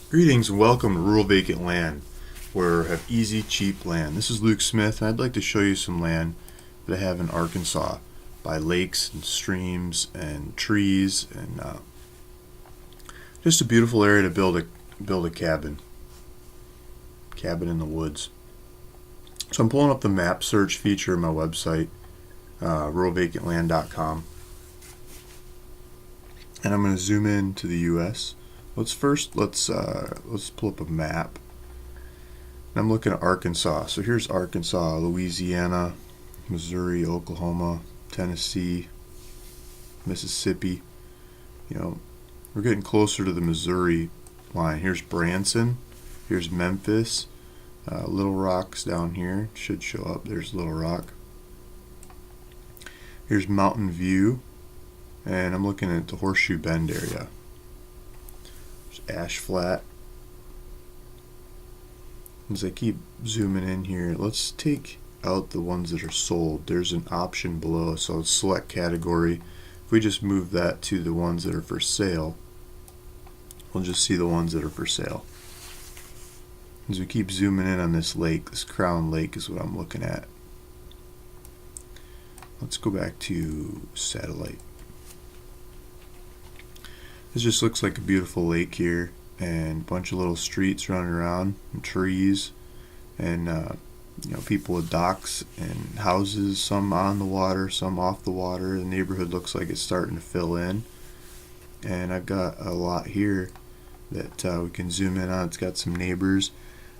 Greetings and welcome to Rural Vacant Land, where I have easy, cheap land. This is Luke Smith, and I'd like to show you some land that I have in Arkansas by lakes and streams and trees, and just a beautiful area to build a cabin in the woods. So I'm pulling up the map search feature of my website, ruralvacantland.com, and I'm going to zoom in to the U.S. Let's pull up a map. And I'm looking at Arkansas. So here's Arkansas, Louisiana, Missouri, Oklahoma, Tennessee, Mississippi. We're getting closer to the Missouri line. Here's Branson. Here's Memphis. Little Rock's down here. Should show up. There's Little Rock. Here's Mountain View. And I'm looking at the Horseshoe Bend area. Ash Flat. As I keep zooming in here, let's take out the ones that are sold. There's an option below, so select category. If we just move that to the ones that are for sale, we'll just see the ones that are for sale. As we keep zooming in on this lake, this Crown Lake is what I'm looking at. Let's go back to satellite. This just looks like a beautiful lake here, and a bunch of little streets running around, and trees, and people with docks and houses, some on the water, some off the water. The neighborhood looks like it's starting to fill in, and I've got a lot here that we can zoom in on. It's got some neighbors.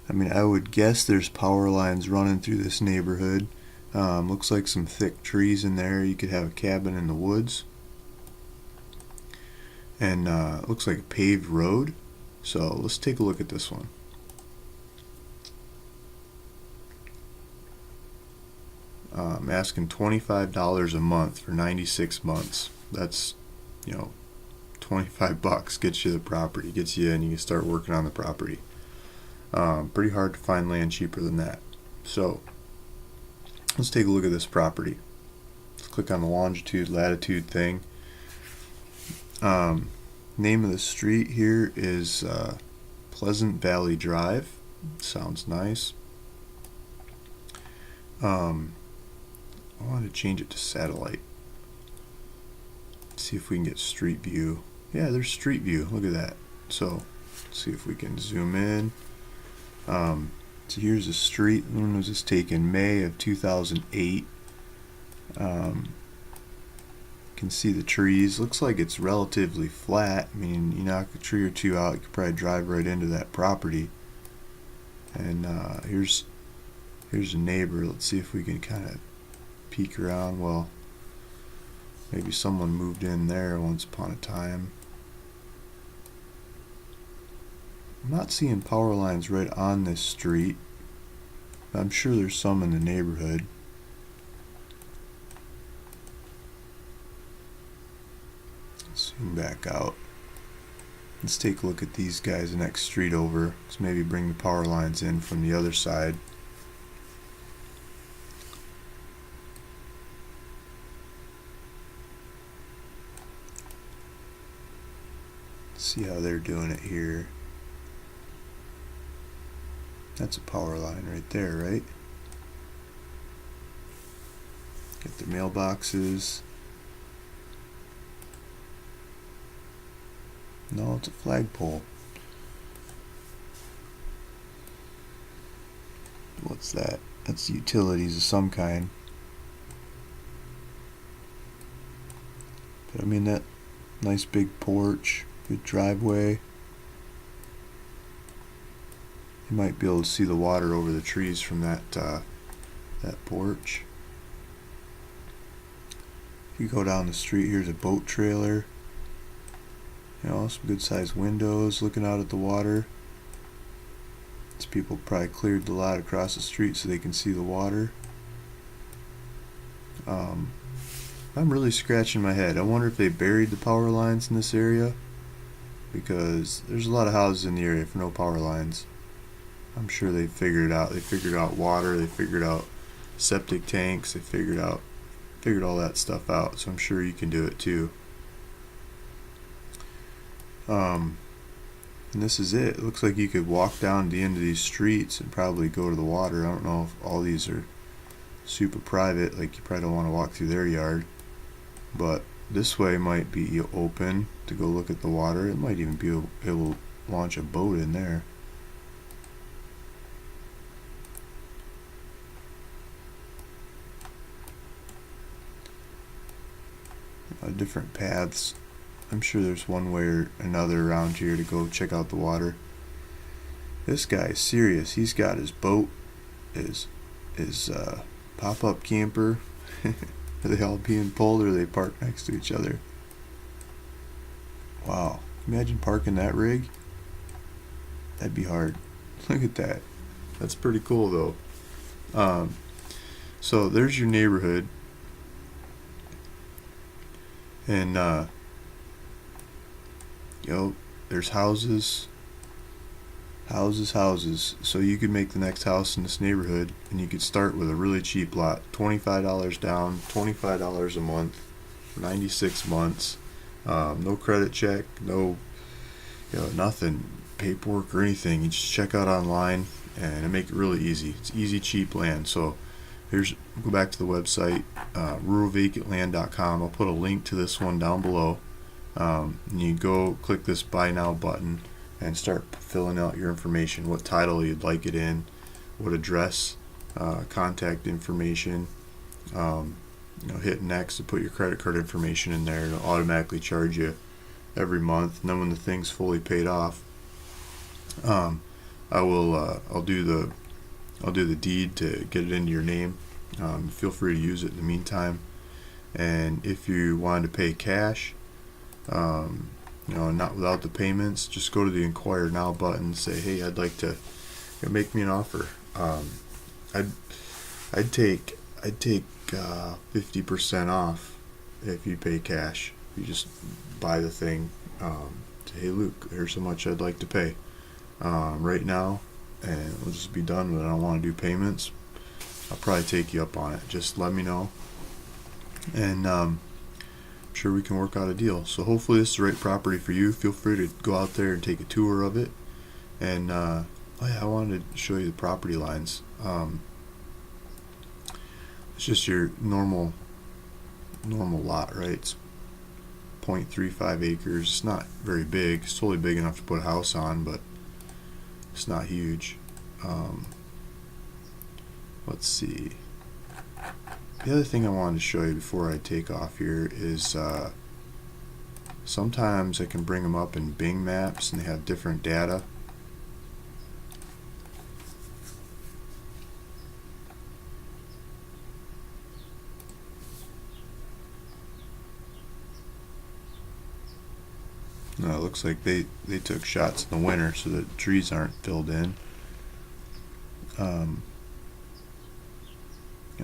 I would guess there's power lines running through this neighborhood. Looks like some thick trees in there. You could have a cabin in the woods. And it looks like a paved road. So let's take a look at this one. I'm asking $25 a month for 96 months. That's, $25 gets you the property, gets you in, you can start working on the property. Pretty hard to find land cheaper than that. So let's take a look at this property. Let's click on the longitude, latitude thing. Name of the street here is Pleasant Valley Drive. Sounds nice. I want to change it to satellite. Let's see if we can get street view. Yeah, there's street view. Look at that. So let's see if we can zoom in. So here's the street. When was this taken? May of 2008. Can see the trees. Looks like it's relatively flat. You knock a tree or two out, you could probably drive right into that property. And here's a neighbor. Let's see if we can kind of peek around. Well, maybe someone moved in there once upon a time. I'm not seeing power lines right on this street. I'm sure there's some in the neighborhood. Zoom back out. Let's take a look at these guys the next street over. Let's maybe bring the power lines in from the other side. Let's see how they're doing it here. That's a power line right there, right? Get the mailboxes. No, it's a flagpole. What's that? That's utilities of some kind. But that nice big porch, good driveway. You might be able to see the water over the trees from that porch. If you go down the street, here's a boat trailer. Some good sized windows looking out at the water. These people probably cleared the lot across the street so they can see the water. I'm really scratching my head. I wonder if they buried the power lines in this area, because there's a lot of houses in the area for no power lines. I'm sure they figured it out. They figured out water, they figured out septic tanks, they figured all that stuff out. So I'm sure you can do it too. And this is it. It looks like you could walk down the end of these streets and probably go to the water. I don't know if all these are super private, like you probably don't want to walk through their yard, but this way might be open to go look at the water. It might even be able to launch a boat in there. Different paths. I'm sure there's one way or another around here to go check out the water. This guy is serious. He's got his boat, his pop-up camper. Are they all being pulled, or are they parked next to each other? Wow. Imagine parking that rig. That'd be hard. Look at that. That's pretty cool, though. So there's your neighborhood. And, there's houses. So you could make the next house in this neighborhood, and you could start with a really cheap lot. $25 down, $25 a month, 96 months. No credit check, no, nothing, paperwork or anything. You just check out online, and it make it really easy. It's easy, cheap land. So go back to the website, ruralvacantland.com. I'll put a link to this one down below. And you go click this buy now button and start filling out your information, what title you'd like it in, what address, contact information. Hit next to put your credit card information in there, and it'll automatically charge you every month. And then when the thing's fully paid off, I'll do the deed to get it into your name. Feel free to use it in the meantime. And if you wanted to pay cash, not without the payments, just go to the Inquire Now button. Say, hey, I'd like to make me an offer. I'd take 50% off if you pay cash. You just buy the thing. Say, hey, Luke, here's how much I'd like to pay right now, and we'll just be done with it. I don't want to do payments. I'll probably take you up on it. Just let me know, and I'm sure we can work out a deal. So hopefully this is the right property for you. Feel free to go out there and take a tour of it. And I wanted to show you the property lines. It's just your normal lot, right? It's 0.35 acres. It's not very big. It's totally big enough to put a house on, but it's not huge. Let's see. The other thing I wanted to show you before I take off here is sometimes I can bring them up in Bing Maps and they have different data. No, it looks like they took shots in the winter so that trees aren't filled in.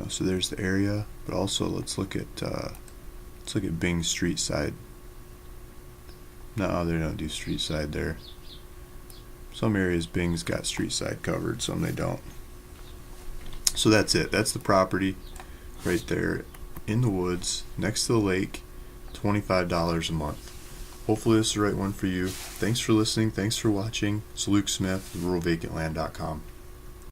So there's the area, but also let's look at Bing's street side. No, they don't do street side there. Some areas Bing's got street side covered, some they don't. So that's it. That's the property right there in the woods next to the lake. $25 a month. Hopefully this is the right one for you. Thanks for listening. Thanks for watching. It's Luke Smith, ruralvacantland.com.